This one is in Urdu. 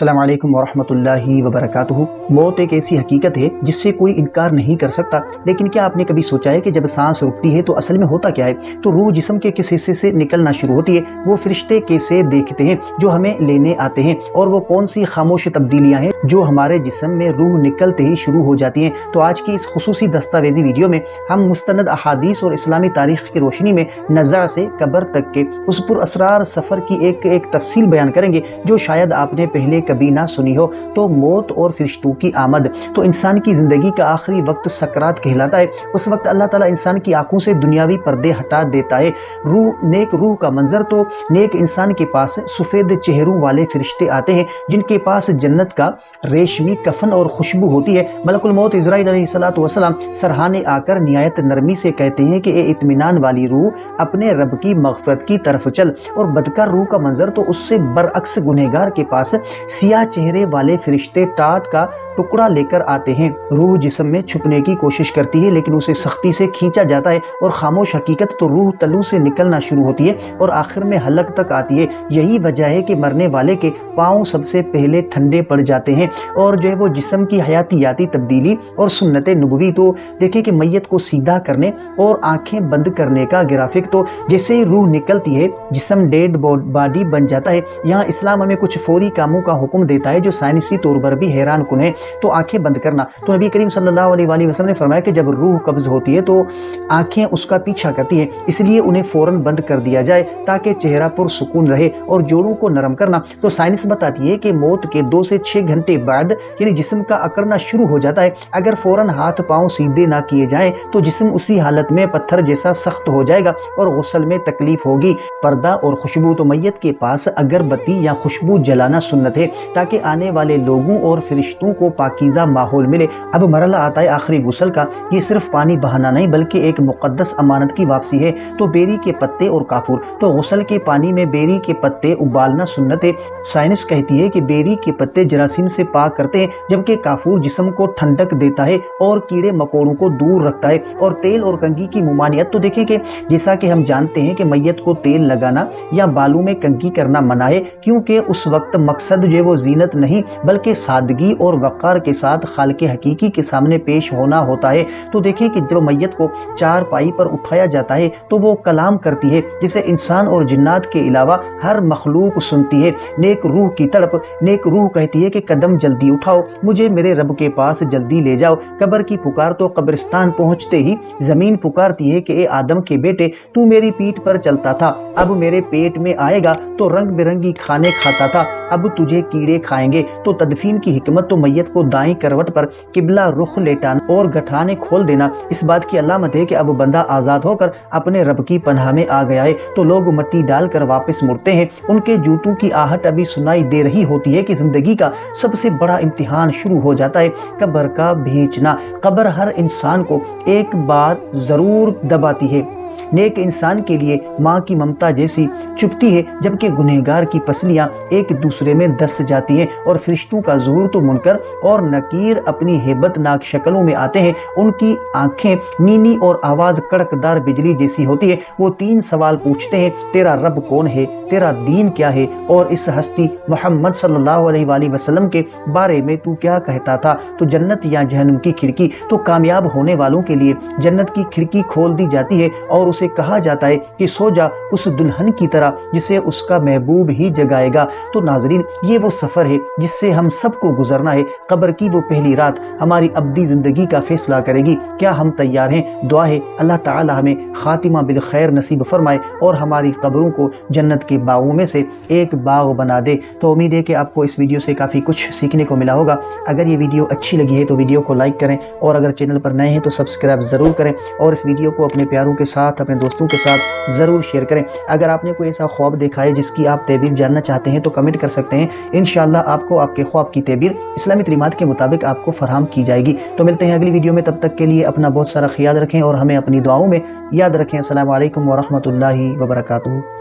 السلام علیکم ورحمۃ اللہ وبرکاتہ۔ موت ایک ایسی حقیقت ہے جس سے کوئی انکار نہیں کر سکتا، لیکن کیا آپ نے کبھی سوچا ہے کہ جب سانس رکتی ہے تو اصل میں ہوتا کیا ہے؟ تو روح جسم کے کس حصے سے نکلنا شروع ہوتی ہے، وہ فرشتے کیسے دیکھتے ہیں جو ہمیں لینے آتے ہیں، اور وہ کون سی خاموش تبدیلیاں ہیں جو ہمارے جسم میں روح نکلتے ہی شروع ہو جاتی ہیں۔ تو آج کی اس خصوصی دستاویزی ویڈیو میں ہم مستند احادیث اور اسلامی تاریخ کی روشنی میں نزع سے قبر تک کے اس پر اسرار سفر کی ایک تفصیل بیان کریں گے جو شاید آپ نے پہلے کبھی نہ سنی ہو۔ تو موت اور فرشتوں کی آمد۔ تو انسان کی زندگی کا آخری وقت سکرات کہلاتا ہے۔ اس وقت اللہ تعالیٰ انسان کی آنکھوں سے دنیاوی پردے ہٹا دیتا ہے۔ نیک روح کا منظر تو نیک انسان کے پاس سفید چہروں والے فرشتے آتے ہیں جن کے پاس جنت کا ریشمی کفن اور خوشبو ہوتی ہے۔ ملک الموت عزرائیل علیہ السلام سرہانے آ کر نہایت نرمی سے کہتے ہیں کہ اے اطمینان والی روح، اپنے رب کی مغفرت کی طرف چل، اور بدکار روح کا منظر تو اس سے برعکس گنہگار کے پاس سیاہ چہرے والے فرشتے ٹاٹ کا ٹکڑا لے کر آتے ہیں۔ روح جسم میں چھپنے کی کوشش کرتی ہے لیکن اسے سختی سے کھینچا جاتا ہے، اور خاموش حقیقت تو روح تلو سے نکلنا شروع ہوتی ہے اور آخر میں حلق تک آتی ہے۔ یہی وجہ ہے کہ مرنے والے کے پاؤں سب سے پہلے ٹھنڈے پڑ جاتے ہیں، اور جو ہے وہ جسم کی حیاتیاتی تبدیلی اور سنت نبوی۔ تو دیکھیں کہ میت کو سیدھا کرنے اور آنکھیں بند کرنے کا گرافک، تو جیسے ہی روح نکلتی ہے جسم ڈیڈ باڈی بن جاتا ہے۔ یہاں اسلام ہمیں کچھ فوری کاموں کا حکم دیتا ہے جو سائنسی طور پر بھی حیران کن ہے۔ تو آنکھیں بند کرنا، تو نبی کریم صلی اللہ علیہ وسلم نے فرمایا کہ جب روح قبض ہوتی ہے تو آنکھیں اس کا پیچھا کرتی ہیں، اس لیے انہیں فوراً بند کر دیا جائے تاکہ چہرہ پرسکون رہے، اور جوڑوں کو نرم کرنا۔ تو سائنس بتاتی ہے کہ موت کے 2 سے 6 گھنٹے بعد یعنی جسم کا اکڑنا شروع ہو جاتا ہے۔ اگر فوراً ہاتھ پاؤں سیدھے نہ کیے جائیں تو جسم اسی حالت میں پتھر جیسا سخت ہو جائے گا اور غسل میں تکلیف ہوگی۔ پردہ اور خوشبو، تو میت کے پاس اگربتی یا خوشبو جلانا سنت ہے تاکہ آنے والے لوگوں اور فرشتوں کو پاکیزہ ماحول ملے۔ اب مرحلہ آتا ہے آخری غسل کا۔ یہ صرف پانی بہانا نہیں بلکہ ایک مقدس امانت کی واپسی ہے۔ تو بیری کے پتے اور کافور، تو غسل کے پانی میں بیری کے پتے ابالنا سنت ہے۔ سائنس کہتی ہے کہ بیری کے پتے جراثیم سے پاک کرتے ہیں، جبکہ کافور جسم کو ٹھنڈک دیتا ہے اور کیڑے مکوڑوں کو دور رکھتا ہے۔ اور تیل اور کنگھی کی ممانعت، تو دیکھیں کہ جیسا کہ ہم جانتے ہیں کہ میت کو تیل لگانا یا بالوں میں کنگھی کرنا منع ہے، کیونکہ اس وقت مقصد جو ہے وہ زینت نہیں بلکہ سادگی اور وقار کے ساتھ خالق حقیقی کے سامنے پیش ہونا ہوتا ہے۔ تو دیکھیں کہ جب میت کو چار پائی پر اٹھایا جاتا ہے تو وہ کلام کرتی ہے جسے انسان اور جنات کے علاوہ ہر مخلوق سنتی ہے۔ نیک روح کی تڑپ، نیک روح کہتی ہے کہ قدم جلدی اٹھاؤ، مجھے میرے رب کے پاس جلدی لے جاؤ۔ قبر کی پکار، تو قبرستان پہنچتے ہی زمین پکارتی ہے کہ اے آدم کے بیٹے، تو میری پیٹھ پر چلتا تھا، اب میرے پیٹ میں آئے گا تو رنگ برنگی کھانے کھاتا تھا، اب تجھے کیڑے کھائیں گے۔ تو تدفین کی حکمت، تو میت کو دائیں کروٹ پر قبلہ رخ لیٹانا اور گٹھانے کھول دینا اس بات کی علامت ہے کہ اب بندہ آزاد ہو کر اپنے رب کی پناہ میں آ گیا ہے۔ تو لوگ مٹی ڈال کر واپس مڑتے ہیں، ان کے جوتوں کی آہٹ ابھی سنائی دے رہی ہوتی ہے کہ زندگی کا سب سے بڑا امتحان شروع ہو جاتا ہے، قبر کا بھینچنا۔ قبر ہر انسان کو ایک بار ضرور دباتی ہے۔ نیک انسان کے لیے ماں کی ممتا جیسی چپتی ہے، جبکہ گنہگار کی پسلیاں ایک دوسرے میں دس جاتی ہیں، اور فرشتوں کا ظہور تو منکر اور نکیر اپنی ہیبت ناک شکلوں میں آتے ہیں۔ ان کی آنکھیں نیلی اور آواز کڑکدار بجلی جیسی ہوتی ہے۔ وہ 3 سوال پوچھتے ہیں، تیرا رب کون ہے، تیرا دین کیا ہے، اور اس ہستی محمد صلی اللہ علیہ وآلہ وسلم کے بارے میں تو کیا کہتا تھا۔ تو جنت یا جہنم کی کھڑکی، تو کامیاب ہونے والوں کے لیے جنت کی کھڑکی کھول دی جاتی ہے اور اسے کہا جاتا ہے کہ سو جا اس دلہن کی طرح جسے اس کا محبوب ہی جگائے گا۔ تو ناظرین، یہ وہ سفر ہے جس سے ہم سب کو گزرنا ہے۔ قبر کی وہ پہلی رات ہماری ابدی زندگی کا فیصلہ کرے گی۔ کیا ہم تیار ہیں؟ دعا ہے اللہ تعالی ہمیں خاتمہ بالخیر نصیب فرمائے اور ہماری قبروں کو جنت کے باغوں میں سے ایک باغ بنا دے۔ تو امید ہے کہ آپ کو اس ویڈیو سے کافی کچھ سیکھنے کو ملا ہوگا۔ اگر یہ ویڈیو اچھی لگی ہے تو ویڈیو کو لائک کریں، اور اگر چینل پر نئے ہیں تو سبسکرائب ضرور کریں، اور اس ویڈیو کو اپنے پیاروں کے ساتھ، اپنے دوستوں کے ساتھ ضرور شیئر کریں۔ اگر آپ نے کوئی ایسا خواب دیکھا ہے جس کی آپ تعبیر جاننا چاہتے ہیں تو کمنٹ کر سکتے ہیں، انشاءاللہ آپ کو آپ کے خواب کی تعبیر اسلامی تعلیمات کے مطابق آپ کو فراہم کی جائے گی۔ تو ملتے ہیں اگلی ویڈیو میں، تب تک کے لیے اپنا بہت سارا خیال رکھیں اور ہمیں اپنی دعاؤں میں یاد رکھیں۔ السلام علیکم ورحمۃ اللہ وبرکاتہ۔